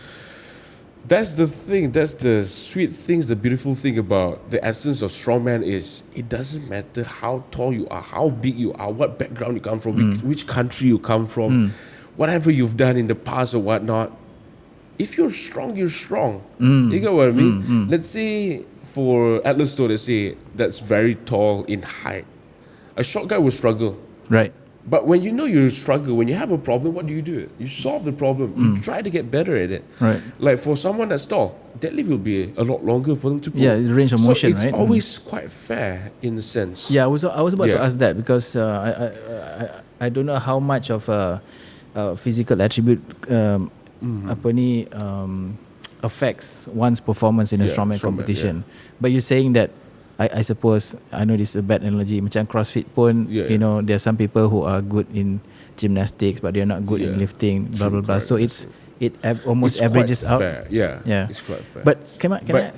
That's the thing, that's the sweet things, the beautiful thing about the essence of Strongman is it doesn't matter how tall you are, how big you are, what background you come from, which country you come from, whatever you've done in the past or whatnot. If you're strong, you're strong. You get what I mean? Let's say for Atlas Store, let's say that's very tall in height. A short guy will struggle. Right. But when you know you struggle, when you have a problem, what do? You solve the problem. You try to get better at it. Right. Like for someone that's tall, deadlift will be a lot longer for them to pull. Yeah, the range of motion, it's right? It's always quite fair in a sense. Yeah, I was about to ask that because I don't know how much of a physical attribute affects one's performance in a strongman competition. But you're saying that I suppose, I know this is a bad analogy, macam CrossFit pun, there are some people who are good in gymnastics but they're not good in lifting, blah blah blah. So it almost averages out. Fair. Yeah, it's quite fair. But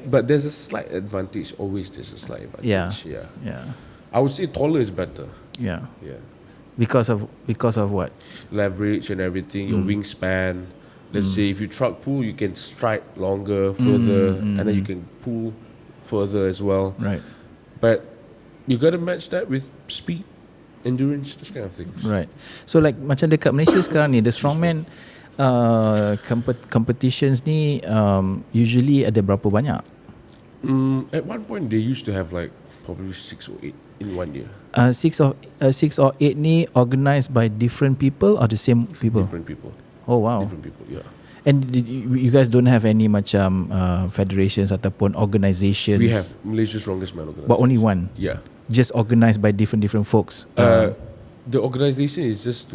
but there's a slight advantage. Always there's a slight advantage. Yeah. I would say taller is better. Yeah. Yeah. Because of what? Leverage and everything, your wingspan. Let's say if you truck pull, you can strike longer, further, and then you can pull further as well. Right. But you got to match that with speed, endurance, those kind of things. Right. So like macam dekat Malaysia sekarang ni, the strongman competitions ni usually ada berapa banyak? At one point they used to have like probably 6 or 8 in one year. 6 or 8 ni organised by different people or the same people? Different people. Oh wow. Different people, yeah. And you guys don't have any macam federations ataupun organisations? We have Malaysia's Strongest Man organisation. But only one? Yeah. Just organised by different folks? The organisation is just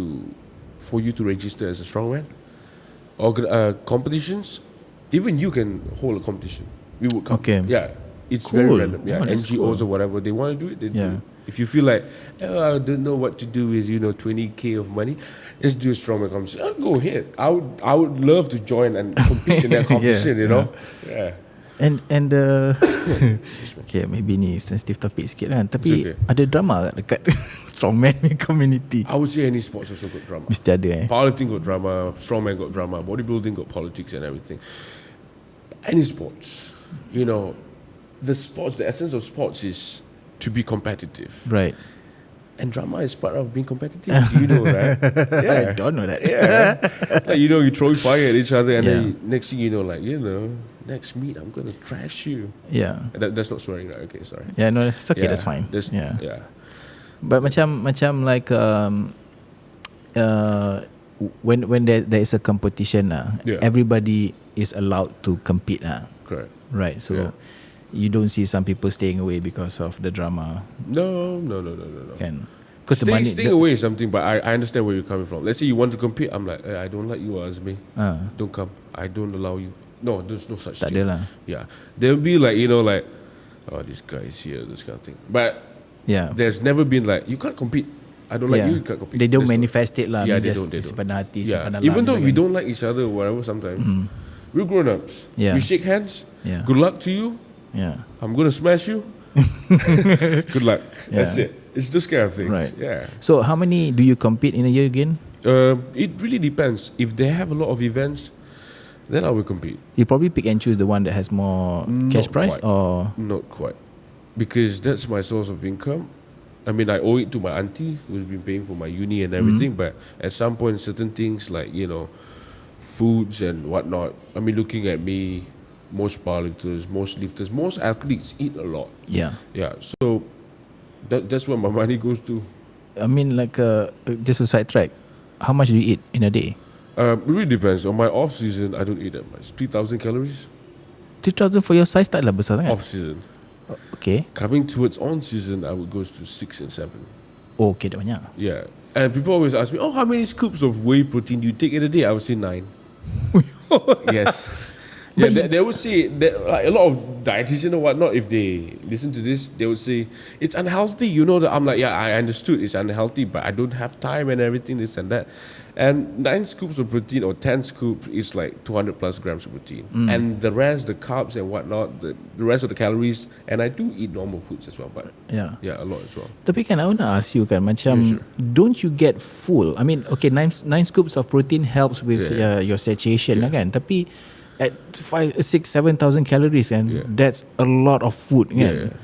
for you to register as a strongman. Competitions, even you can hold a competition. We would come. Okay. Yeah. It's cool. very random. Yeah. cool. NGOs or whatever, they want to do it, they do it. If you feel like, I don't know what to do with 20k of money, let's do a strongman competition. Go ahead. I would love to join and compete in that competition. Yeah. And okay, maybe ni sensitive topic sikit kan, tapi ada drama dekat strongman community? I would say any sports also got drama. Mesti ada Powerlifting got drama, strongman got drama, bodybuilding got politics and everything. Any sports, the essence of sports is to be competitive. Right. And drama is part of being competitive. Do you know that? I don't know that. Yeah. Like, you throw fire at each other and then next thing you know, next meet I'm going to trash you. Yeah. That's not swearing, right? Okay, sorry. Yeah, no, it's okay, that's fine. Yeah. But macam like when there is a competition everybody is allowed to compete Correct. Right. So you don't see some people staying away because of the drama. No. Can because the money Staying away is something, but I understand where you're coming from. Let's say you want to compete, I'm like, I don't like you, Azmi. Don't come. I don't allow you. No, there's no such tak thing. adalah. Yeah, there'll be like like, oh, this guy's here, this kind of thing. But Yeah. there's never been like, you can't compete. I don't like you can't compete. They don't There's manifest it lah. Yeah, They they just don't. simpan hati, Yeah, simpan even alam though je we kan. don't like each other or whatever sometimes, we're grown-ups. Yeah. We shake hands. Yeah. Good luck to you. Yeah. I'm gonna smash you. Good luck. That's Yeah. it. It's those kind of things. Right. Yeah. So how many do you compete in a year again? It really depends. If they have a lot of events, then I will compete. You probably pick and choose the one that has more cash Not prize, quite. or Not quite, because that's my source of income. I mean, I owe it to my auntie who's been paying for my uni and everything. But at some point, certain things like foods and whatnot. I mean, looking at me, most powerlifters, most lifters, most athletes eat a lot. yeah. Yeah, so that's where my money goes to. I mean, like just to sidetrack, how much do you eat in a day? It really depends. On my off season, I don't eat that much. 3,000 calories 3,000 for your size taklah besar sangat. off season. Okay. Coming towards on season, I would go to 6 and 7. Oh, okay, dah banyak. Yeah, and people always ask me, "Oh, how many scoops of whey protein do you take in a day?" I would say 9. Yes. Yeah, they would say that, like a lot of dietitians or whatnot, if they listen to this, they would say it's unhealthy. That I'm like, yeah, I understood it's unhealthy, but I don't have time and everything, this and that. And 9 scoops of protein or 10 scoops is like 200 plus grams of protein, and the rest, the carbs and whatnot, the rest of the calories. And I do eat normal foods as well, but Yeah. yeah, a lot as well. Tapi kan I want to ask you kan, macam Yeah, sure. don't you get full? I mean, okay, 9 scoops of protein helps with your satiation lah kan. Tapi at 5, 6, 7,000 calories kan, that's a lot of food kan. Yeah.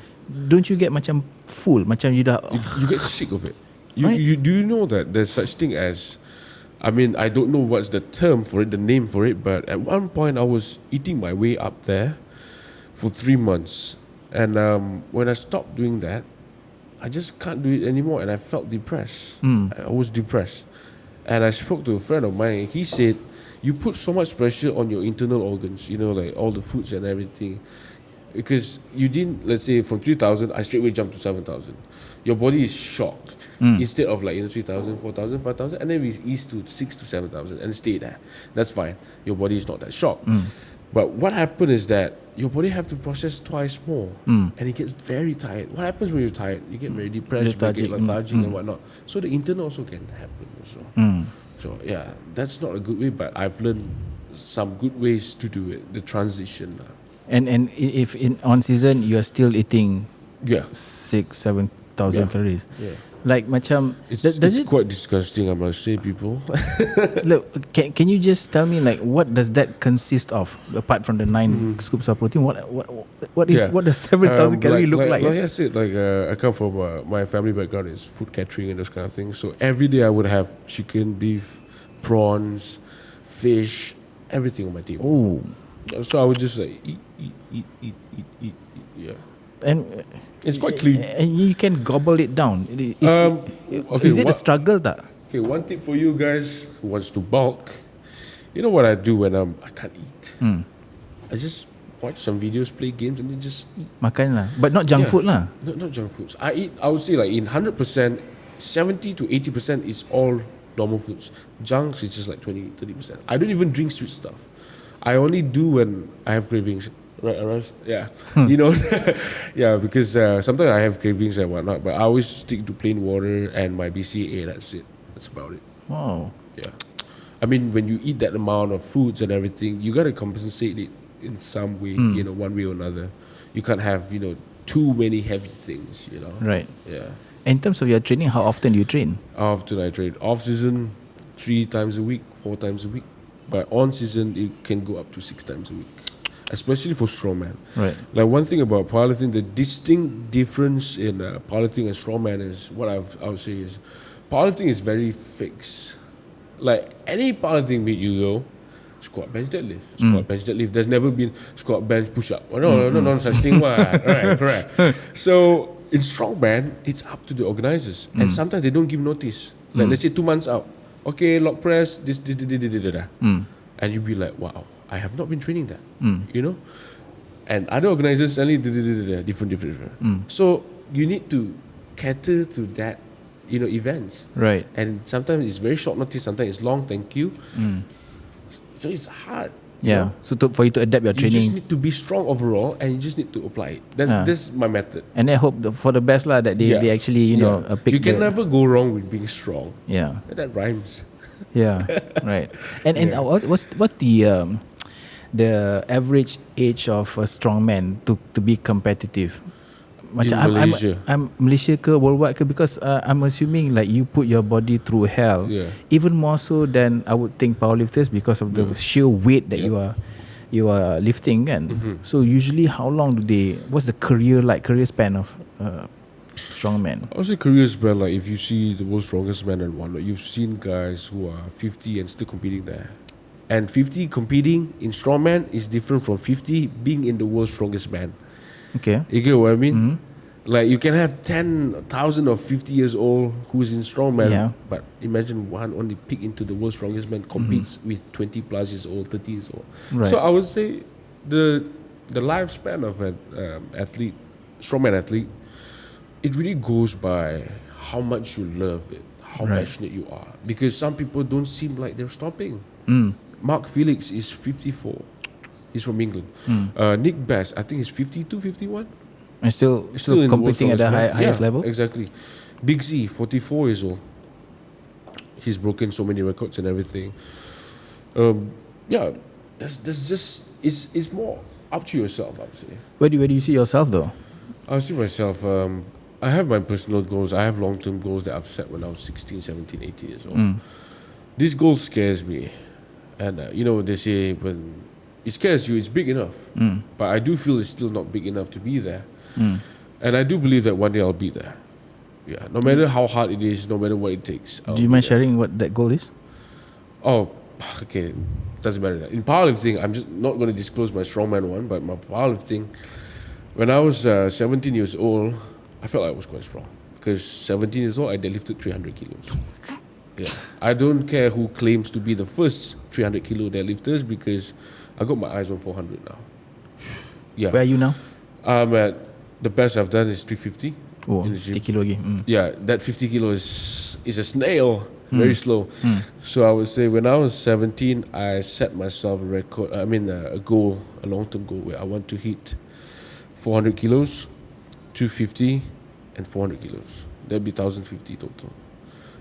Don't you get macam full? Macam you dah You get sick of it. Right. You do you know that there's such thing as, I mean, I don't know what's the term for it, the name for it, but at one point I was eating my way up there for 3 months, and when I stopped doing that, I just can't do it anymore, and I felt depressed. I was depressed, and I spoke to a friend of mine. He said, you put so much pressure on your internal organs, like all the foods and everything, because you didn't, let's say from 3,000, I straight away jumped to 7,000. Your body is shocked instead of like 3,000, 4,000, 5,000, and then we ease to 6 to 7,000 and stay there. That's fine. Your body is not that shocked. But what happened is that your body have to process twice more, and it gets very tired. What happens when you're tired? You get very depressed, you get lethargic and whatnot. So the internal also can happen also. So yeah, that's not a good way, but I've learned some good ways to do it. The transition. and if in on season you are still eating Yeah, 6,000-7,000 calories. yeah. Like macam It's quite disgusting, I must say, people. look, can you just tell me like what does that consist of apart from the 9 scoops of protein? What does 7,000 calories look like? Like I said, I come from my family background is food catering and those kind of things. So every day I would have chicken, beef, prawns, fish, everything on my table. Oh, So I would just like eat. Yeah, and it's quite clean. and you can gobble it down. Is okay, it a struggle tak? Okay, one tip for you guys who wants to bulk. You know what I do when I can't eat? I just watch some videos, play games, and then just eat. Makan lah, but not junk food lah. Not junk foods. I would say like in 100%, 70 to 80% is all normal foods. Junks is just like 20-30%. I don't even drink sweet stuff. I only do when I have cravings. Right, Aras? Yeah. Yeah, because sometimes I have cravings and whatnot, but I always stick to plain water and my BCAA. That's it. That's about it. Wow. Yeah. I mean, when you eat that amount of foods and everything, you got to compensate it in some way, one way or another. You can't have, too many heavy things, Right. Yeah. In terms of your training, how often do you train? How often I train? Off season, 3 times a week, 4 times a week. But on season, it can go up to 6 times a week, especially for strongman. Right. Like one thing about powerlifting, the distinct difference in powerlifting and strongman is what I would say is powerlifting is very fixed. Like any powerlifting meet you go, squat, bench, deadlift, squat, bench, deadlift. There's never been squat, bench, push up. Oh, no such thing. Right, correct. So in strongman, it's up to the organizers, and sometimes they don't give notice. Like let's say 2 months out, okay, log press, this. And you'd be like, wow, I have not been training that. and other organizers suddenly different. So you need to cater to that, events. Right. And sometimes it's very short notice, sometimes it's long. Thank you. So it's hard. Yeah. So for you to adapt your You just training, need to be strong overall, and you just need to apply it. That's my method. and I hope for the best lah that they actually pick. You can never go wrong with being strong. Yeah. That rhymes. Yeah. Right. And what's the average age of a strongman to be competitive? Macam Malaysia. I'm Malaysia ke worldwide ke, because I'm assuming like you put your body through hell, even more so than I would think powerlifters, because of the sheer weight that you are lifting, kan. So usually how long what's the career span of strongman? I would say career span, like if you see the world's strongest man and whatnot, you've seen guys who are 50 and still competing there. And 50 competing in strongman is different from 50 being in the world's strongest man. Okay. You get what I mean? Like you can have 10,000 of 50 years old who's in strongman, but imagine one only peak into the world's strongest man competes with 20 plus years old, 30 years old. Right. So I would say the lifespan of an athlete, strongman athlete, it really goes by how much you love it, how passionate you are. Because some people don't seem like they're stopping. Mark Felix is 54. He's from England. Nick Bass, I think he's 52, 51. And still competing at the highest level? Exactly. Big Z, 44 years old. He's broken so many records and everything. That's just, it's more up to yourself, I would say. Where do you see yourself though? I see myself, I have my personal goals. I have long-term goals that I've set when I was 16, 17, 18 years old. This goal scares me. And they say when it scares you, it's big enough. But I do feel it's still not big enough to be there. And I do believe that one day I'll be there. Yeah, no matter how hard it is, no matter what it takes. Do you mind sharing what that goal is? Oh, okay. Doesn't matter. In powerlifting, I'm just not going to disclose my strongman one, but my powerlifting, when I was 17 years old, I felt like I was quite strong. Because 17 years old, I deadlifted 300 kilos. Yeah, I don't care who claims to be the first 300 kilo deadlifters, because I got my eyes on 400 now. Yeah. Where are you now? I'm at the best I've done is 350. Oh, 50 kilo again. Yeah, that 50 kilo is a snail, very slow. So I would say when I was 17, I set myself a record. A goal, a long-term goal where I want to hit 400 kilos, 250, and 400 kilos. That'd be 1,050 total.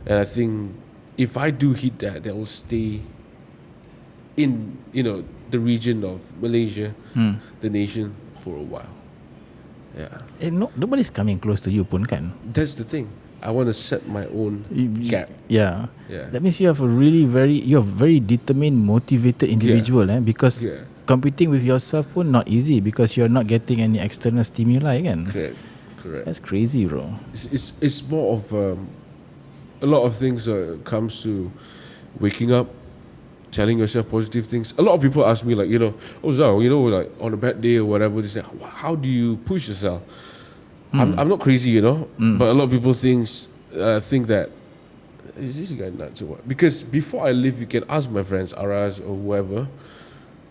And I think if I do hit that, will stay in the region of Malaysia, the nation, for a while. Yeah. Nobody's coming close to you pun, kan? That's the thing. I want to set my own gap. Yeah. That means you have you're a very determined, motivated individual, because competing with yourself pun not easy, because you're not getting any external stimuli, kan? Correct. That's crazy, bro. It's more of a lot of things comes to waking up, telling yourself positive things. A lot of people ask me like, Zal, like on a bad day or whatever, they say, how do you push yourself? I'm not crazy, but a lot of people think that, is this guy nuts or what? Because before I leave, you can ask my friends, Araz or whoever.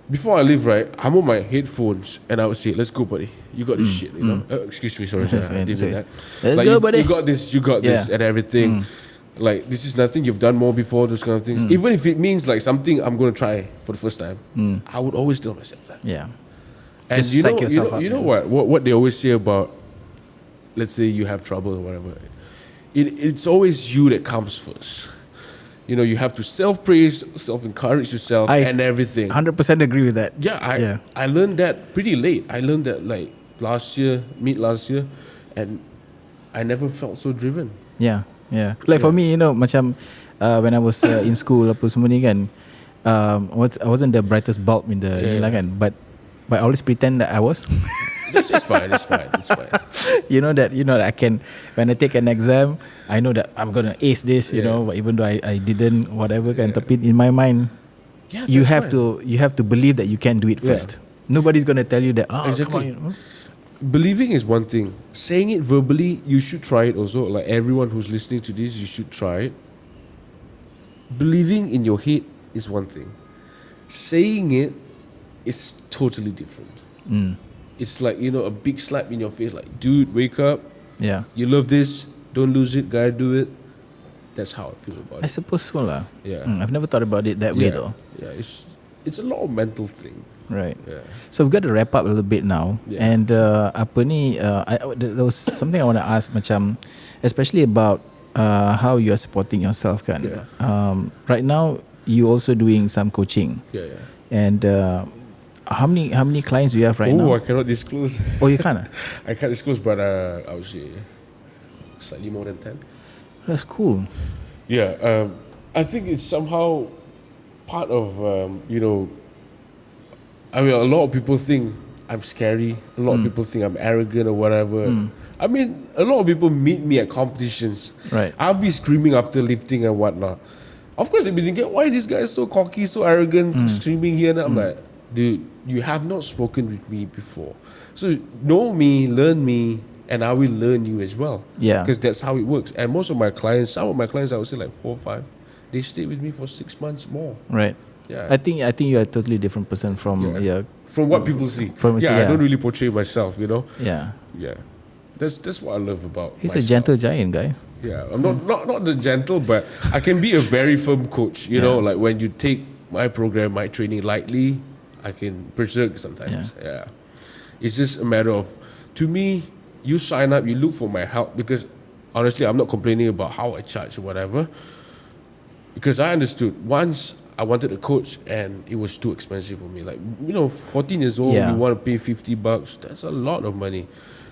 Before I leave, right, I'm on my headphones and I would say, let's go, buddy. You got this shit, excuse me, sorry, I didn't mean that. Let's go, buddy. You got this and everything. Like, this is nothing you've done more before, those kind of things. Even if it means like something I'm going to try for the first time, I would always tell myself that. Yeah. And just psych yourself up, what they always say about, let's say you have trouble or whatever, it's always you that comes first. You have to self-praise, self-encourage yourself and everything. 100% agree with that. Yeah, I learned that pretty late. I learned that like mid last year, and I never felt so driven. Yeah. Like for me, macam when I was in school apa semua ni kan, I wasn't the brightest bulb in the kan, but I always pretend that I was. It's fine. that I can, when I take an exam, I know that I'm gonna ace this, but even though I didn't, whatever kan, tapi in my mind, you have to believe that you can do it first. Nobody's gonna tell you that. Exactly. Come on, Believing is one thing. Saying it verbally, you should try it also. Like everyone who's listening to this, you should try it. Believing in your head is one thing. Saying it is totally different. it's like, you know, a big slap in your face. Like, dude, wake up. Yeah. You love this. Don't lose it. Gotta do it. That's how I feel about I it. suppose so lah. Yeah. I've never thought about it that way though. Yeah, it's a lot of mental thing. Right. Yeah. So we've got to wrap up a little bit now. Yeah. And there was something I want to ask, macam, especially about how you are supporting yourself, kan? Yeah. Right now, you also doing some coaching. Yeah. And how many clients do you have right now? I cannot disclose. Oh, you can't? I can't disclose, but I would say slightly more than 10. That's cool. Yeah, I think it's somehow part of, you know, I mean, a lot of people think I'm scary. A lot of people think I'm arrogant or whatever. I mean, a lot of people meet me at competitions. Right. I'll be screaming after lifting and whatnot. Of course, they'll be thinking, why this guy is so cocky, so arrogant, streaming here. And I'm like, dude, you have not spoken with me before. So know me, learn me, and I will learn you as well. Yeah. Because that's how it works. And most of my clients, some of my clients, I would say like 4 or 5, they stay with me for 6 months more. Right. Yeah. I think you're a totally different person from From what people see. I don't really portray myself, you know. Yeah. Yeah. That's what I love about He's myself. a gentle giant, guys. Yeah, I'm not the gentle, but I can be a very firm coach. You know, like when you take my program, my training lightly, I can berserk sometimes. Yeah. It's just a matter of, to me, you sign up, you look for my help, because honestly, I'm not complaining about how I charge or whatever, because I understood once I wanted a coach and it was too expensive for me. Like, you know, 14 years old, you want to pay $50, that's a lot of money.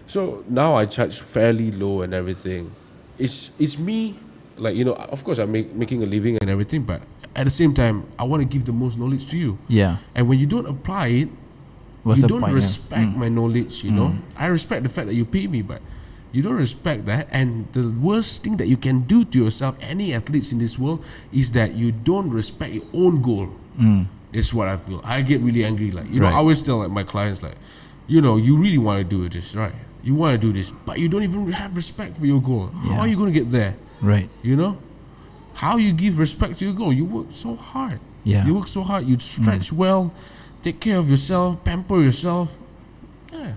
So now I charge fairly low and everything. It's me, like, you know, of course I'm making a living and everything, but at the same time, I want to give the most knowledge to you. Yeah. And when you don't apply it, you don't respect my knowledge, you know. I respect the fact that you pay me, but you don't respect that. And the worst thing that you can do to yourself, any athletes in this world, is that you don't respect your own goal. It's what I feel. I get really angry. Like, you know, I always tell like my clients, like, you know, you really want to do this, right? You want to do this, but you don't even have respect for your goal. How are you going to get there? Right. You know? How you give respect to your goal? You work so hard. Yeah. You work so hard. You stretch well, take care of yourself, pamper yourself. Yeah.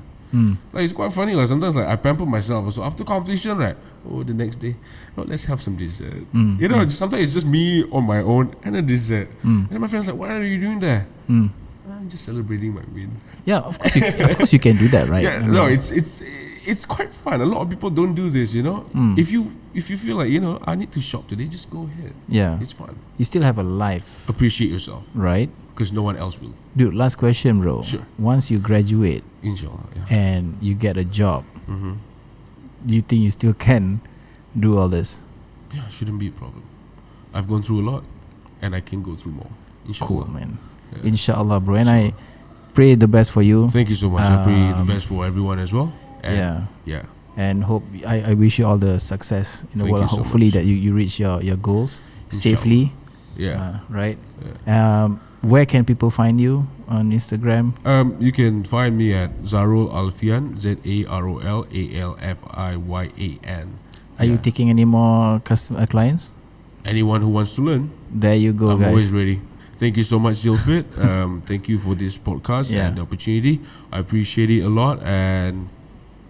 Like, it's quite funny. Like, sometimes, like, I pamper myself. So after competition, right? Oh, the next day, let's have some dessert. You know, sometimes it's just me on my own and a dessert. And my friends like, what are you doing there? I'm just celebrating my win. Yeah, of course you can do that, right? Yeah, I mean, no, it's quite fun. A lot of people don't do this, you know. If you feel like, you know, I need to shop today, just go ahead. Yeah, it's fun. You still have a life. Appreciate yourself, right? Because no one else will. Dude, last question, bro. Sure. Once you graduate, inshallah, and you get a job, do you think you still can do all this? Yeah, shouldn't be a problem. I've gone through a lot, and I can go through more. Inshallah. Cool, man. Yeah. Inshallah, bro. And I pray the best for you. Thank you so much. I pray the best for everyone as well. And yeah. And hope I wish you all the success in the world. Hopefully that you reach your goals safely. Yeah. Right. Yeah. Where can people find you on Instagram? You can find me at Zarol Alfian, ZAROLALFIYAN. Are you taking any more clients? Anyone who wants to learn. There you go, guys. I'm always ready. Thank you so much, Zealfit. Thank you for this podcast and the opportunity. I appreciate it a lot. And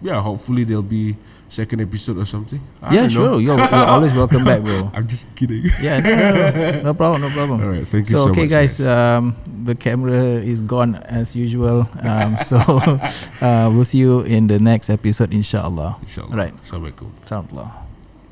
yeah, hopefully there'll be second episode or something. Yeah, sure. You're always welcome back, bro. I'm just kidding. Yeah, no problem. All right, thank you so much. So, okay, guys, the camera is gone as usual. So we'll see you in the next episode, inshallah. Inshallah. All right. Assalamualaikum. Assalamualaikum.